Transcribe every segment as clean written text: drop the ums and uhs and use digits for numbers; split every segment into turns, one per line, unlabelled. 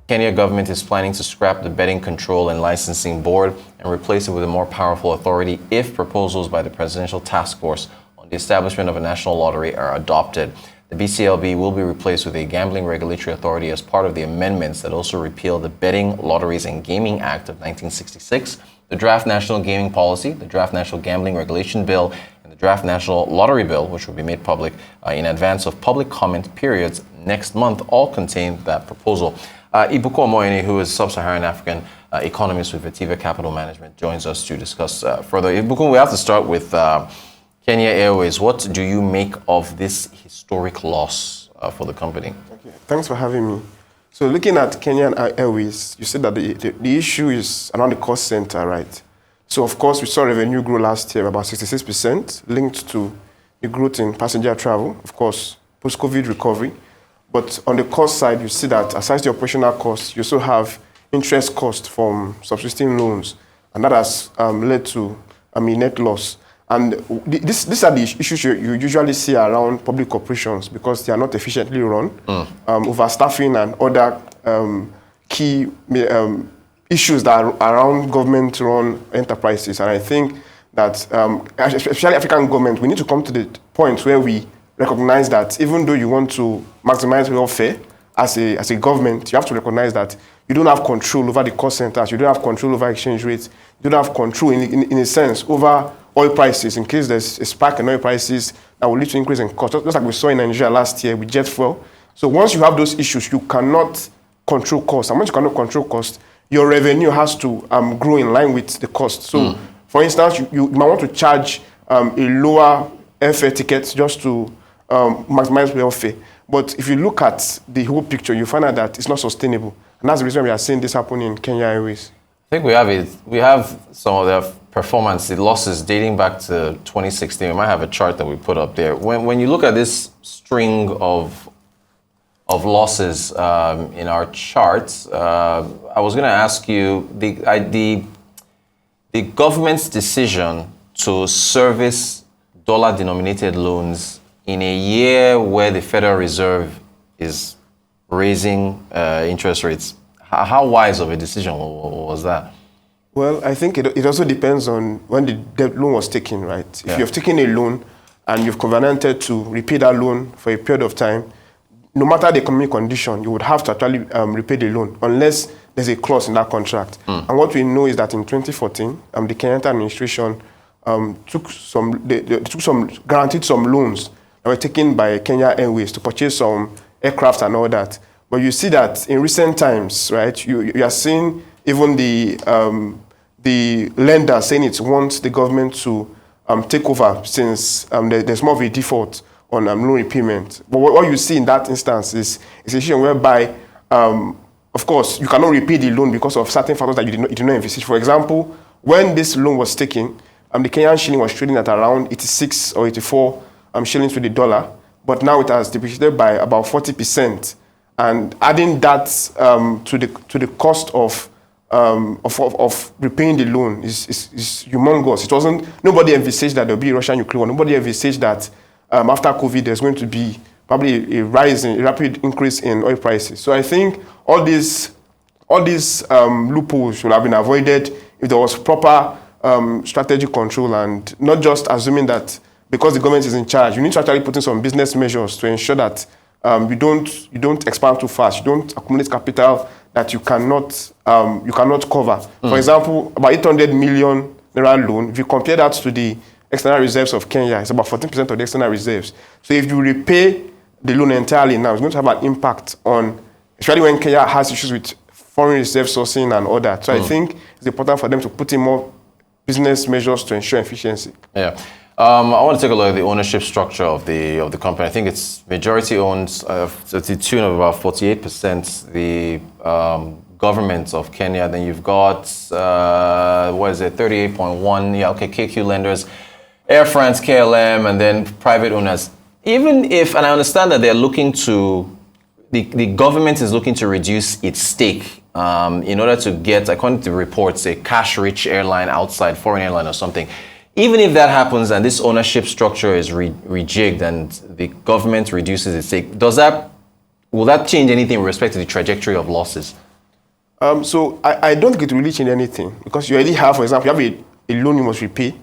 Kenya government is planning to scrap the betting control and licensing board and replace it with a more powerful authority if proposals by the Presidential Task Force on the establishment of a national lottery are adopted. The BCLB will be replaced with a gambling regulatory authority as part of the amendments that also repeal the Betting, Lotteries and Gaming Act of 1966, the Draft National Gaming Policy, the Draft National Gambling Regulation Bill, and the Draft National Lottery Bill, which will be made public in advance of public comment periods next month, all contain that proposal. Ibukun Omoyeni, who is Sub-Saharan African Economist with Vetiva Capital Management, joins us to discuss further. Ibukun, we have to start with Kenya Airways. What do you make of this historic loss for the company?
Okay. Thanks for having me. So looking at Kenya Airways, you said that the issue is around the cost center, right? So of course, we saw revenue grow last year about 66%, linked to the growth in passenger travel, of course, post-COVID recovery. But on the cost side, you see that aside the operational costs, you also have interest costs from subsisting loans, and that has led to net loss. And these are the issues you usually see around public operations because they are not efficiently run, overstaffing and other key issues that are around government-run enterprises. And I think that, especially African government, we need to come to the point where we recognize that even though you want to maximize welfare as a government, you have to recognize that you don't have control over the cost centers, you don't have control over exchange rates, you don't have control in a sense over oil prices in case there's a spike in oil prices that will lead to increase in cost, just like we saw in Nigeria last year with jet fuel. So once you have those issues, you cannot control costs. And once you cannot control costs, your revenue has to grow in line with the cost. So for instance, you might want to charge a lower airfare ticket just to maximize welfare. But if you look at the whole picture, you find out that it's not sustainable. And that's the reason we are seeing this happen in Kenya Airways.
I think we have some of their performance, the losses dating back to 2016. We might have a chart that we put up there. When you look at this string of losses in our charts, I was going to ask you the government's decision to service dollar-denominated loans in a year where the Federal Reserve is raising interest rates. How wise of a decision was that?
Well, I think it also depends on when the debt loan was taken, right? If you've taken a loan and you've covenanted to repay that loan for a period of time, no matter the economic condition, you would have to actually repay the loan unless there's a clause in that contract. And what we know is that in 2014, the Kenyatta administration guaranteed some loans that were taken by Kenya Airways to purchase some aircraft and all that. But you see that in recent times, right, you are seeing even the lender saying it wants the government to take over since there's more of a default on loan repayment. But what you see in that instance is a situation whereby, of course, you cannot repay the loan because of certain factors that you did not envisage. For example, when this loan was taken, the Kenyan shilling was trading at around 86 or 84 shillings to the dollar, but now it has depreciated by about 40%. And adding that to the cost of repaying the loan is humongous. It wasn't. Nobody envisaged that there would be a Russian-Ukraine war. Nobody envisaged that after COVID there's going to be probably a rapid increase in oil prices. So I think all these loopholes should have been avoided if there was proper strategic control and not just assuming that because the government is in charge. You need to actually put in some business measures to ensure that you don't expand too fast. You don't accumulate capital that you cannot cover. For example, about 800 million naira loan. If you compare that to the external reserves of Kenya, it's about 14% of the external reserves. So if you repay the loan entirely now, it's going to have an impact on, especially when Kenya has issues with foreign reserve sourcing and all that. So I think it's important for them to put in more business measures to ensure efficiency.
Yeah. I want to take a look at the ownership structure of the company. I think it's majority owned to the tune of about 48%. The government of Kenya. Then you've got 38.1? Yeah, okay. KQ lenders, Air France, KLM, and then private owners. Even if, and I understand that they're looking to, the government is looking to reduce its stake in order to get, according to reports, a cash-rich airline outside, foreign airline or something. Even if that happens and this ownership structure is rejigged and the government reduces its stake, will that change anything with respect to the trajectory of losses?
So I don't think it will really change anything because you already have, for example, you have a loan you must repay,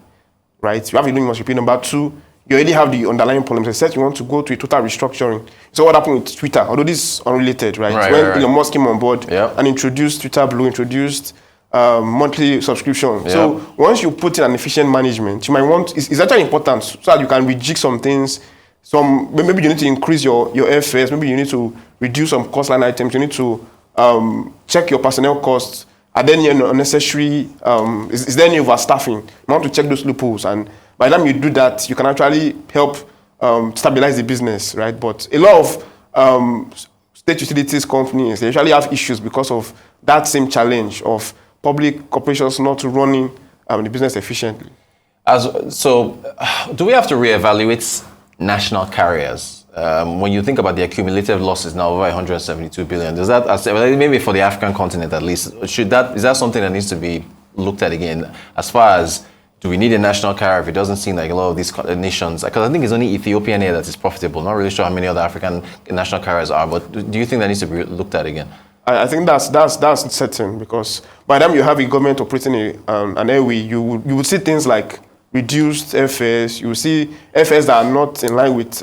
right? You have a loan you must repay. Number two, you already have the underlying problems. Except you want to go to a total restructuring. So what happened with Twitter? Although this is unrelated, right? When Elon Musk came on board and introduced Twitter Blue, introduced monthly subscription. So once you put in an efficient management, you might want, it's actually important so that you can rejig some things. Maybe you need to increase your airfares. Maybe you need to reduce some cost line items. You need to check your personnel costs. Are there any unnecessary, is there any overstaffing? You want to check those loopholes. And by the time you do that, you can actually help stabilize the business, right? But a lot of state utilities companies, they usually have issues because of that same challenge of public corporations not running the business efficiently.
So do we have to reevaluate national carriers? When you think about the accumulative losses now over 172 billion, does that, maybe for the African continent at least, is that something that needs to be looked at again? As far as, do we need a national carrier if it doesn't seem like a lot of these nations, because I think it's only Ethiopian Air that is profitable. Not really sure how many other African national carriers are, but do you think that needs to be looked at again?
I think that's certain, because by the time you have a government operating an airway, you would see things like reduced airfares. You will see airfares that are not in line with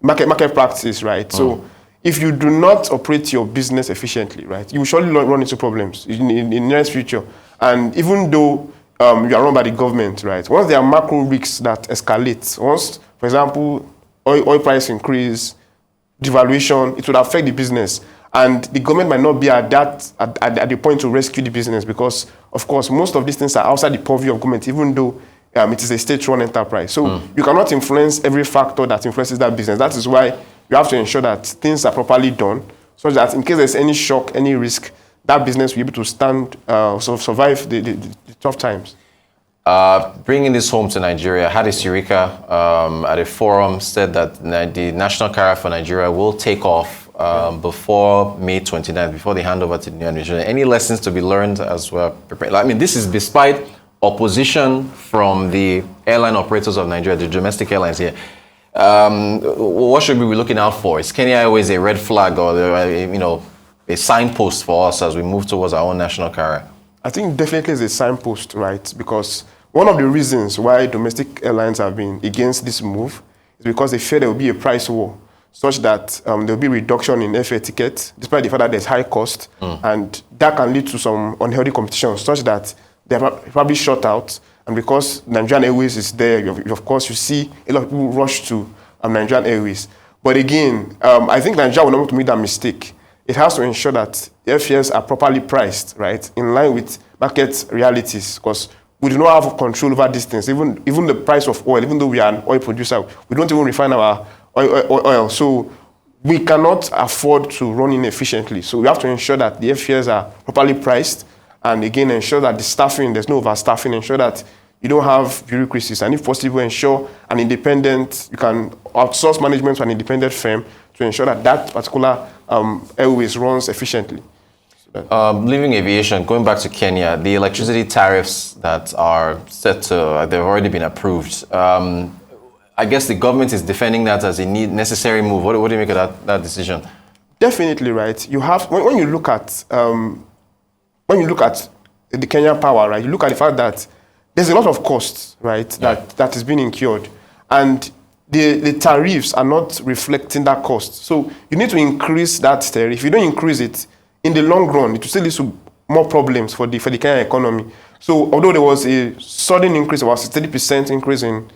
market practice, right? So if you do not operate your business efficiently, right, you will surely run into problems in the nearest future. And even though you are run by the government, right, once there are macro risks that escalate, once, for example, oil price increase, devaluation, it would affect the business. And the government might not be at the point to rescue the business because, of course, most of these things are outside the purview of government, even though it is a state-run enterprise. So you cannot influence every factor that influences that business. That is why you have to ensure that things are properly done, so that in case there's any shock, any risk, that business will be able to survive the tough times.
Bringing this home to Nigeria, Hadis Eureka at a forum said that the national carrier for Nigeria will take off before May 29th, before they hand over to the new administration. Any lessons to be learned as we're preparing? I mean, this is despite opposition from the airline operators of Nigeria, the domestic airlines here. What should we be looking out for? Is Kenya Airways a red flag or a signpost for us as we move towards our own national carrier?
I think definitely is a signpost, right? Because one of the reasons why domestic airlines have been against this move is because they fear there will be a price war, such that there will be reduction in airfare tickets, despite the fact that there's high cost, and that can lead to some unhealthy competition, such that they're probably shut out. And because Nigerian Airways is there, of course, you see a lot of people rush to Nigerian Airways. But again, I think Nigeria will not want to make that mistake. It has to ensure that airfares are properly priced, right, in line with market realities, because we do not have control over these things. Even the price of oil, even though we are an oil producer, we don't even refine our oil. So we cannot afford to run inefficiently. So we have to ensure that the airfares are properly priced, and again, ensure that the staffing, there's no overstaffing, ensure that you don't have bureaucracies, and if possible, ensure you can outsource management to an independent firm to ensure that that particular airways runs efficiently.
Leaving aviation, going back to Kenya, the electricity tariffs that are set to, they've already been approved. I guess the government is defending that as a necessary move. What do you make of that decision? Definitely,
right. You have, when you look at the Kenyan power, right, you look at the fact that there's a lot of costs, right, that is being incurred. And the tariffs are not reflecting that cost. So you need to increase that tariff. If you don't increase it, in the long run, it will still lead to more problems for the Kenyan economy. So although there was a sudden increase, about 30% increase in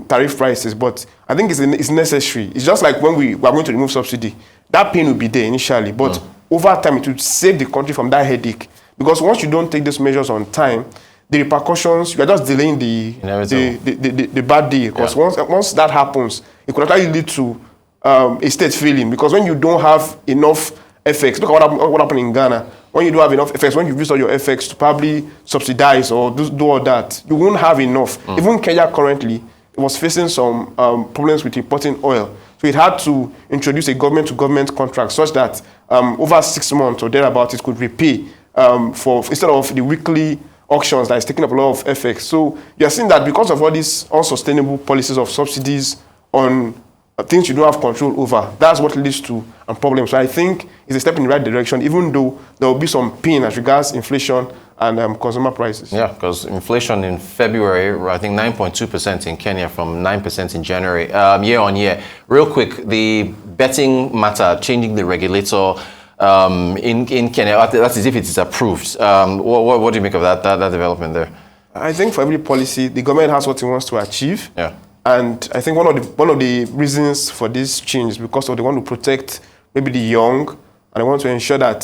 tariff prices, but I think it's necessary. It's just like when we are going to remove subsidy. That pain will be there initially, but over time it will save the country from that headache. Because once you don't take those measures on time, the repercussions, you are just delaying the bad day. Because once that happens, it could actually lead to a state failing. Because when you don't have enough FX, look at what happened in Ghana. When you don't have enough FX, when you use all your FX to probably subsidize or do all that, you won't have enough. Even Kenya currently was facing some problems with importing oil. So it had to introduce a government-to-government contract such that over 6 months or thereabouts, it could repay instead of the weekly auctions that is taking up a lot of FX. So you're seeing that because of all these unsustainable policies of subsidies on things you don't have control over. That's what leads to problems. So I think it's a step in the right direction, even though there will be some pain as regards inflation and consumer prices.
Yeah, because inflation in February, I think 9.2% in Kenya from 9% in January, year on year. Real quick, the betting matter, changing the regulator in Kenya, that's as if it is approved. What do you make of that development there?
I think for every policy, the government has what it wants to achieve.
Yeah.
And I think one of the reasons for this change is because they want to protect maybe the young, and they want to ensure that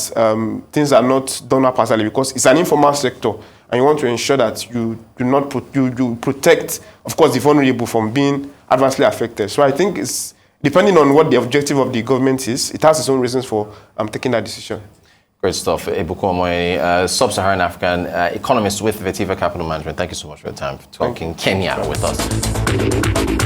things are not done up haphazardly, because it's an informal sector, and you want to ensure that you do not you protect, of course, the vulnerable from being adversely affected. So I think it's depending on what the objective of the government is, it has its own reasons for taking that decision.
Great stuff. Ibukun Omoyeni, Sub-Saharan African Economist with Vetiva Capital Management. Thank you so much for your time talking Kenya with us.